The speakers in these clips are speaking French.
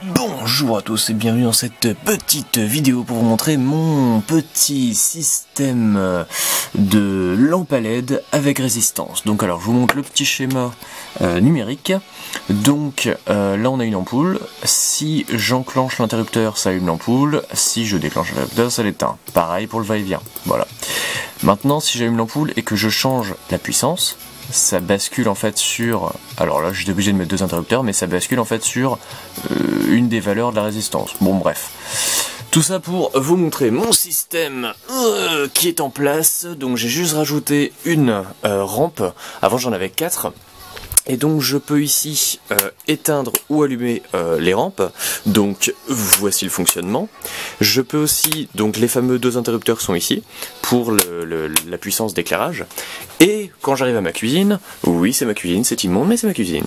Bonjour à tous et bienvenue dans cette petite vidéo pour vous montrer mon petit système de lampe à LED avec résistance. Donc alors je vous montre le petit schéma numérique. Donc là on a une ampoule, si j'enclenche l'interrupteur ça allume l'ampoule, si je déclenche l'interrupteur ça l'éteint. Pareil pour le va-et-vient, voilà. Maintenant si j'allume l'ampoule et que je change la puissance, ça bascule en fait sur, alors là j'étais obligé de mettre deux interrupteurs, mais ça bascule en fait sur une des valeurs de la résistance. Bon bref, tout ça pour vous montrer mon système qui est en place. Donc j'ai juste rajouté une rampe, avant j'en avais 4. Et donc je peux ici éteindre ou allumer les rampes, donc voici le fonctionnement. Je peux aussi, donc les fameux deux interrupteurs sont ici, pour la puissance d'éclairage. Et quand j'arrive à ma cuisine, oui c'est ma cuisine, c'est immonde mais c'est ma cuisine,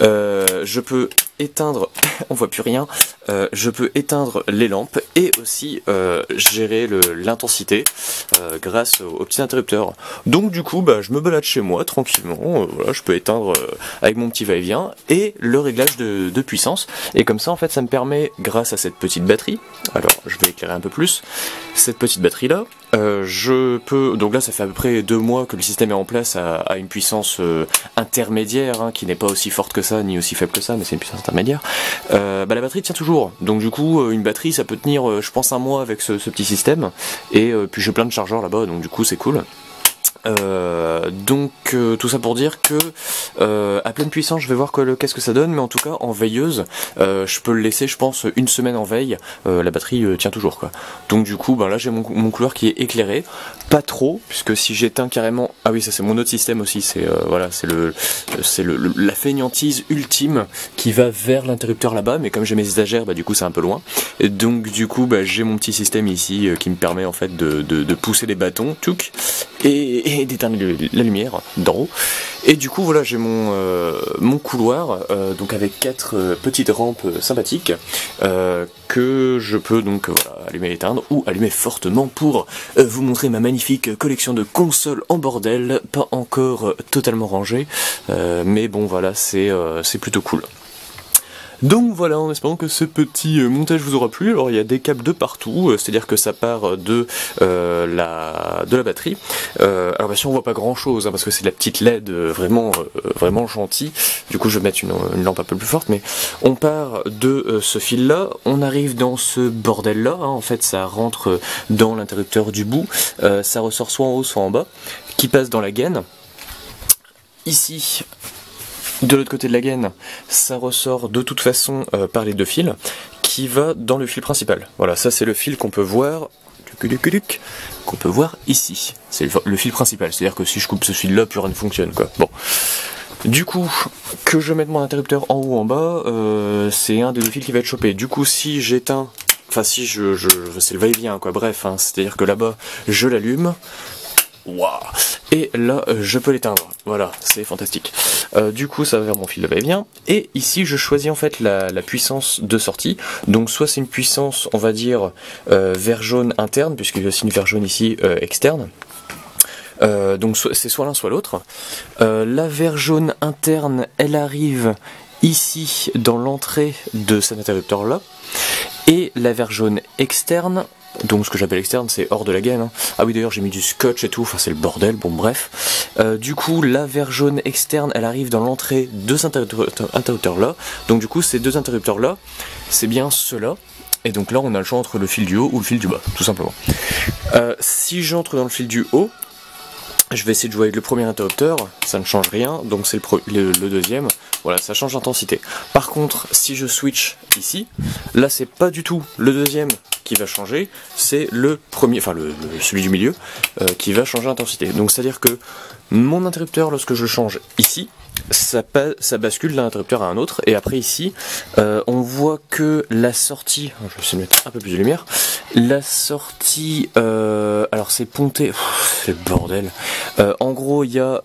je peux éteindre, on voit plus rien, je peux éteindre les lampes et aussi gérer l'intensité grâce aux petits interrupteurs. Donc du coup bah, je me balade chez moi tranquillement, voilà, je peux éteindre avec mon petit va-et-vient et le réglage de puissance, et comme ça en fait ça me permet, grâce à cette petite batterie, alors je vais éclairer un peu plus, cette petite batterie là, je peux, donc là ça fait à peu près 2 mois que le système est en place à une puissance intermédiaire, hein, qui n'est pas aussi forte que ça ni aussi faible que ça, mais c'est une puissance intermédiaire. Bah, la batterie tient toujours, donc du coup une batterie ça peut tenir je pense 1 mois avec ce petit système, et puis j'ai plein de chargeurs là-bas, donc du coup c'est cool. Donc tout ça pour dire que à pleine puissance je vais voir qu'est-ce que ça donne, mais en tout cas en veilleuse je peux le laisser je pense 1 semaine en veille, la batterie tient toujours quoi. Donc du coup ben là j'ai mon couloir qui est éclairé, pas trop, puisque si j'éteins carrément, ah oui ça c'est mon autre système aussi, c'est voilà, c'est la fainéantise ultime qui va vers l'interrupteur là-bas, mais comme j'ai mes étagères bah du coup c'est un peu loin, et donc du coup bah, j'ai mon petit système ici qui me permet en fait de pousser les bâtons, touc, et d'éteindre la lumière d'en haut. Et du coup voilà, j'ai mon couloir donc avec 4 petites rampes sympathiques que je peux donc voilà, allumer et éteindre, ou allumer fortement pour vous montrer ma magnifique collection de consoles en bordel, pas encore totalement rangée, mais bon voilà, c'est plutôt cool. Donc voilà, en espérant que ce petit montage vous aura plu. Alors il y a des câbles de partout, c'est-à-dire que ça part de la batterie. Alors bien sûr on voit pas grand chose, hein, parce que c'est de la petite LED vraiment gentille. Du coup je vais mettre une lampe un peu plus forte, mais on part de ce fil là, on arrive dans ce bordel là, hein. En fait ça rentre dans l'interrupteur du bout, ça ressort soit en haut soit en bas, qui passe dans la gaine. Ici, de l'autre côté de la gaine, ça ressort de toute façon par les 2 fils, qui va dans le fil principal. Voilà, ça c'est le fil qu'on peut voir, ici. C'est le fil principal, c'est-à-dire que si je coupe ce fil-là, plus rien ne fonctionne, quoi. Bon. Du coup, que je mette mon interrupteur en haut ou en bas, c'est un des 2 fils qui va être chopé. Du coup, si j'éteins, enfin si c'est le va-et-vient, quoi, bref, hein, c'est-à-dire que là-bas, je l'allume, waouh, et là je peux l'éteindre, voilà, c'est fantastique. Du coup ça va vers mon fil de va-et-vient, et ici je choisis en fait la puissance de sortie, donc soit c'est une puissance on va dire vert jaune interne, puisqu'il y a aussi une vert jaune ici externe. Donc c'est soit l'un soit l'autre. La vert jaune interne elle arrive ici dans l'entrée de cet interrupteur là, et la vert jaune externe, donc ce que j'appelle externe c'est hors de la gaine, hein. Ah oui d'ailleurs j'ai mis du scotch et tout, enfin c'est le bordel, bon bref. Du coup la vert jaune externe elle arrive dans l'entrée de cet interrupteur là, donc du coup ces 2 interrupteurs là c'est bien ceux-là, et donc là on a le choix entre le fil du haut ou le fil du bas tout simplement. Si j'entre dans le fil du haut, je vais essayer de jouer avec le premier interrupteur, ça ne change rien, donc c'est le deuxième, voilà, ça change d'intensité. Par contre, si je switch ici, là c'est pas du tout le deuxième qui va changer, c'est le premier, enfin celui du milieu, qui va changer d'intensité. Donc c'est à dire que mon interrupteur, lorsque je le change ici, ça bascule d'un interrupteur à un autre, et après ici, on voit que la sortie, je vais essayer de mettre un peu plus de lumière, la sortie, alors c'est ponté, c'est le bordel, en gros il y a,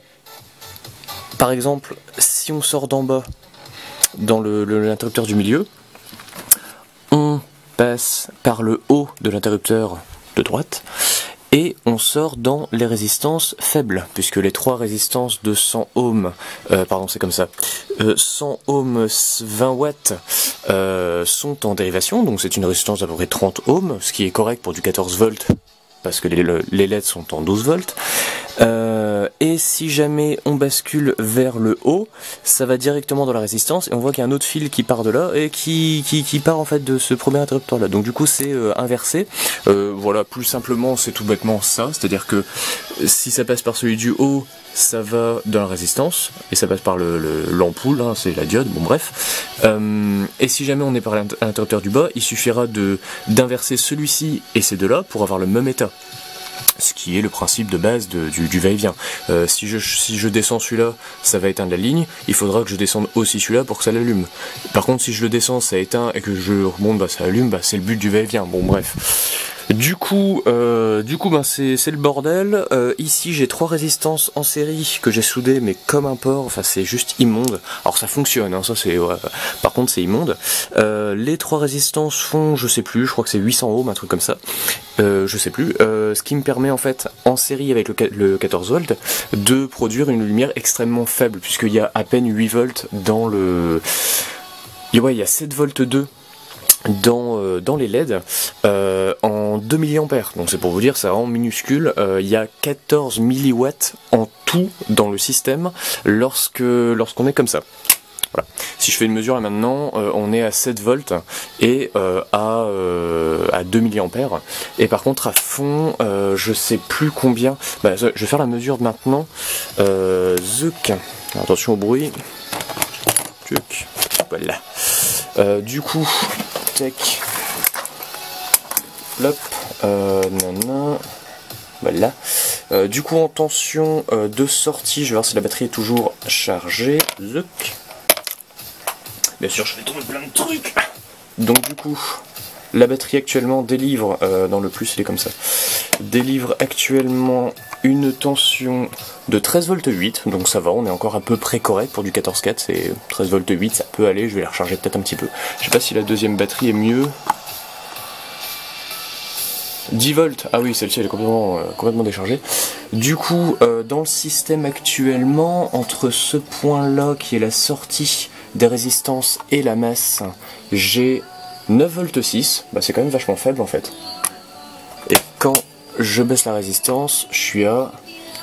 par exemple, si on sort d'en bas, dans l'interrupteur du milieu, on passe par le haut de l'interrupteur de droite, Et on sort dans les résistances faibles, puisque les 3 résistances de 100 ohms, pardon c'est comme ça, 100 ohms 20 watts sont en dérivation, donc c'est une résistance d'à peu près 30 ohms, ce qui est correct pour du 14 volts, parce que les LED sont en 12 volts. Et si jamais on bascule vers le haut, ça va directement dans la résistance et on voit qu'il y a un autre fil qui part de là et qui part en fait de ce premier interrupteur là. Donc du coup c'est inversé. Voilà, plus simplement c'est tout bêtement ça, c'est-à-dire que si ça passe par celui du haut, ça va dans la résistance et ça passe par l'ampoule, hein, c'est la diode, bon bref. Et si jamais on est par l'interrupteur du bas, il suffira d'inverser celui-ci et ces deux-là pour avoir le même état. Ce qui est le principe de base du va-et-vient. Si je descends celui-là, ça va éteindre la ligne, il faudra que je descende aussi celui-là pour que ça l'allume. Par contre, si je le descends, ça éteint, et que je remonte, bah, ça allume, bah, c'est le but du va-et-vient. Bon, bref. Du coup ben, c'est le bordel. Ici, j'ai 3 résistances en série que j'ai soudées, mais comme un porc, enfin, c'est juste immonde. Alors, ça fonctionne, hein, ça c'est... par contre, c'est immonde. Les 3 résistances font, je sais plus, je crois que c'est 800 ohms, un truc comme ça. Je sais plus. Ce qui me permet, en fait, en série avec le 14 volts, de produire une lumière extrêmement faible, puisqu'il y a à peine 8 volts dans le... Et ouais, il y a 7 volts 2 dans les LED en 2 mA. Donc c'est pour vous dire, c'est vraiment minuscule. Il y a 14 milliwatts en tout dans le système lorsqu'on est comme ça. Voilà. Si je fais une mesure là maintenant, on est à 7 volts et à 2 mA. Et par contre à fond, je sais plus combien. Bah, je vais faire la mesure maintenant. Zuc. Alors, attention au bruit. Tuc. Voilà. Du coup, tech. Hop. Nana. Voilà. Du coup, en tension de sortie, je vais voir si la batterie est toujours chargée. Zuc. Bien sûr, je vais tomber plein de trucs. Donc du coup, la batterie actuellement délivre, dans le plus il est comme ça, délivre actuellement une tension de 13 volts 8, donc ça va, on est encore à peu près correct pour du 14.4, c'est 13 volts 8, ça peut aller, je vais la recharger peut-être un petit peu. Je sais pas si la deuxième batterie est mieux. 10 volts, ah oui, celle-ci elle est complètement déchargée. Du coup, dans le système actuellement, entre ce point-là qui est la sortie des résistances et la masse, j'ai 9 volts 6, bah c'est quand même vachement faible en fait. Et quand je baisse la résistance, je suis à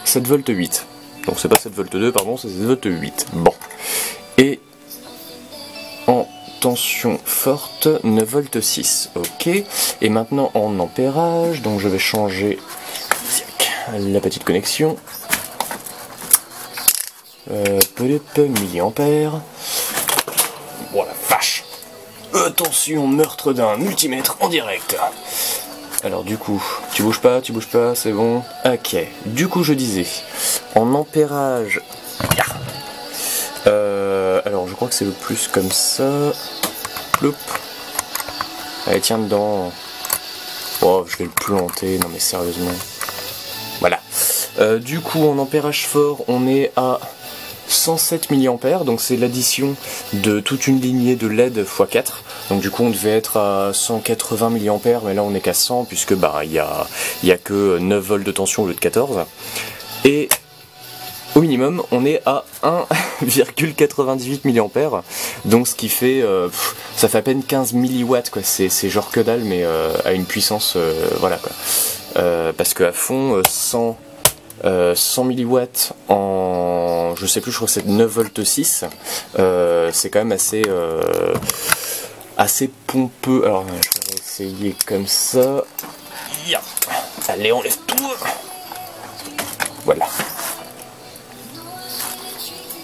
7 volts 8. Donc c'est pas 7 volts 2, pardon, c'est 7 volts 8. Bon. Et en tension forte, 9 volts 6. Ok. Et maintenant en ampérage, donc je vais changer la petite connexion. Milliampères. Oh la vache. Attention, meurtre d'un multimètre en direct. Alors du coup, tu bouges pas, c'est bon. Ok. Du coup, je disais, en ampérage. Alors je crois que c'est le plus comme ça. Ploup. Allez, tiens dedans. Oh, je vais le planter. Non mais sérieusement. Voilà. Du coup, en ampérage fort, on est à 107 mA, donc c'est l'addition de toute une lignée de LED x 4. Donc du coup on devait être à 180 mA, mais là on est qu'à 100 puisque bah il y a que 9 volts de tension au lieu de 14. Et au minimum on est à 1,98 mA, donc ce qui fait ça fait à peine 15 milliwatts quoi. C'est genre que dalle, mais à une puissance voilà quoi. Parce que à fond 100 milliwatts en, je sais plus, je crois que c'est 9 volts 6, c'est quand même assez pompeux. Alors je vais essayer comme ça. Allez, on laisse tout. Voilà.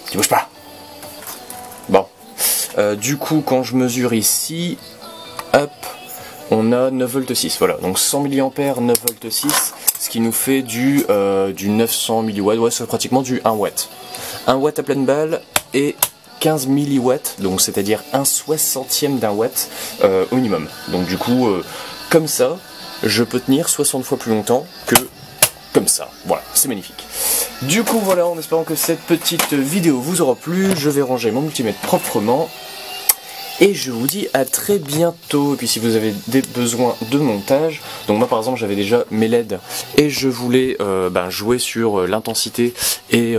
Tu bouges pas. Bon. Du coup, quand je mesure ici, hop, on a 9 volts 6. Voilà, donc 100 mA, 9 volts 6. Ce qui nous fait du 900 milliwatts, ouais, c'est pratiquement du 1 watt. 1 watt à pleine balle et 15 milliwatts, donc c'est-à-dire 1/60 d'un watt au minimum. Donc du coup, comme ça, je peux tenir 60 fois plus longtemps que comme ça. Voilà, c'est magnifique. Du coup, voilà, en espérant que cette petite vidéo vous aura plu, je vais ranger mon multimètre proprement. Et je vous dis à très bientôt. Et puis si vous avez des besoins de montage, donc moi par exemple j'avais déjà mes LED et je voulais jouer sur l'intensité et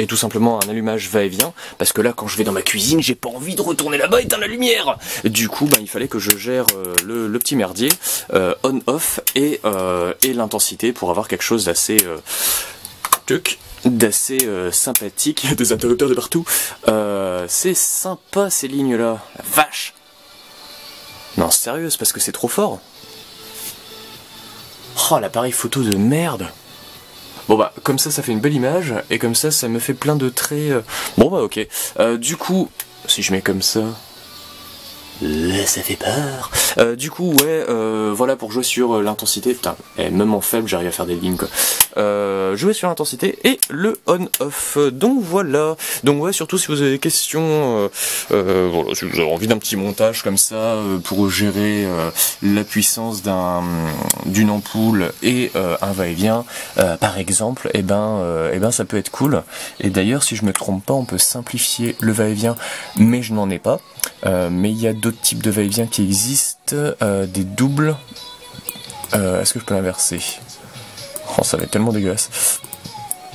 tout simplement un allumage va-et-vient, parce que là quand je vais dans ma cuisine j'ai pas envie de retourner là-bas et éteindre la lumière. Du coup il fallait que je gère le petit merdier on-off et l'intensité pour avoir quelque chose d'assez sympathique. Il y a des interrupteurs de partout. C'est sympa ces lignes là. La vache. Non sérieux, c'est parce que c'est trop fort. Oh l'appareil photo de merde. Bon comme ça fait une belle image et comme ça me fait plein de traits. Bon ok. Du coup si je mets comme ça, ça fait peur. Du coup voilà, pour jouer sur l'intensité, putain, même en faible j'arrive à faire des lignes quoi. Jouer sur l'intensité et le on-off. Donc voilà. Donc ouais, surtout si vous avez des questions, voilà, si vous avez envie d'un petit montage comme ça pour gérer la puissance d'une ampoule et un va-et-vient, par exemple, et ben ça peut être cool. Et d'ailleurs, si je me trompe pas, on peut simplifier le va-et-vient, mais je n'en ai pas. Mais il y a d'autres types de va-et-vient qui existent, des doubles. Est-ce que je peux l'inverser? Oh, ça va être tellement dégueulasse.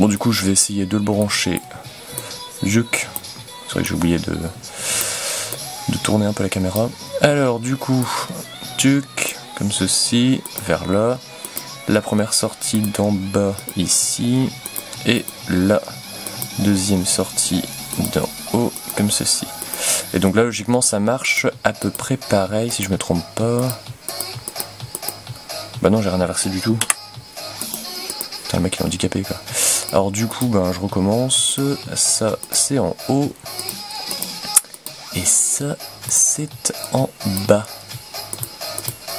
Bon, du coup, je vais essayer de le brancher. Juc. C'est vrai que j'ai oublié de tourner un peu la caméra. Alors, du coup, juc, comme ceci, vers là. La première sortie d'en bas, ici. Et la deuxième sortie d'en haut, comme ceci. Et donc là, logiquement, ça marche à peu près pareil, si je me trompe pas. Bah non, j'ai rien inversé du tout. Putain, le mec il est handicapé quoi. Alors du coup, je recommence. Ça, c'est en haut. Et ça, c'est en bas.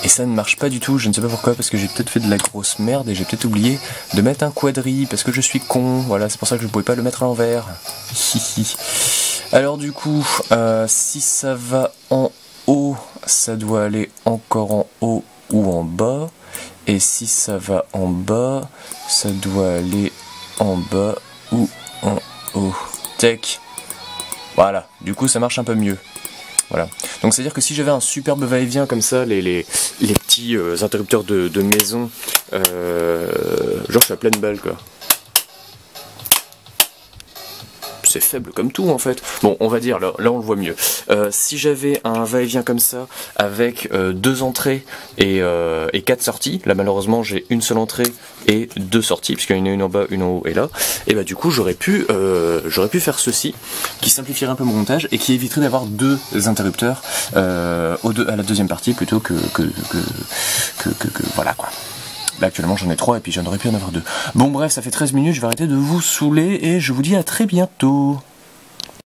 Et ça ne marche pas du tout, je ne sais pas pourquoi, parce que j'ai peut-être fait de la grosse merde et j'ai peut-être oublié de mettre un quadri, parce que je suis con. Voilà, c'est pour ça que je ne pouvais pas le mettre à l'envers. Alors du coup, si ça va en haut, ça doit aller encore en haut ou en bas. Et si ça va en bas, ça doit aller en bas ou en haut. Tac. Voilà, du coup ça marche un peu mieux. Voilà. Donc c'est à dire que si j'avais un superbe va-et-vient comme ça, les petits interrupteurs de maison, genre je suis à pleine balle quoi. C'est faible comme tout en fait. Bon, on va dire, là on le voit mieux. Si j'avais un va-et-vient comme ça, avec 2 entrées et 4 sorties, là malheureusement j'ai une seule entrée et 2 sorties, puisqu'il y en a une en bas, une en haut et là, et du coup j'aurais pu faire ceci, qui simplifierait un peu mon montage et qui éviterait d'avoir 2 interrupteurs à la deuxième partie plutôt que voilà quoi. Là actuellement j'en ai 3 et puis j'en aurais pu en avoir 2. Bon bref, ça fait 13 minutes, je vais arrêter de vous saouler et je vous dis à très bientôt.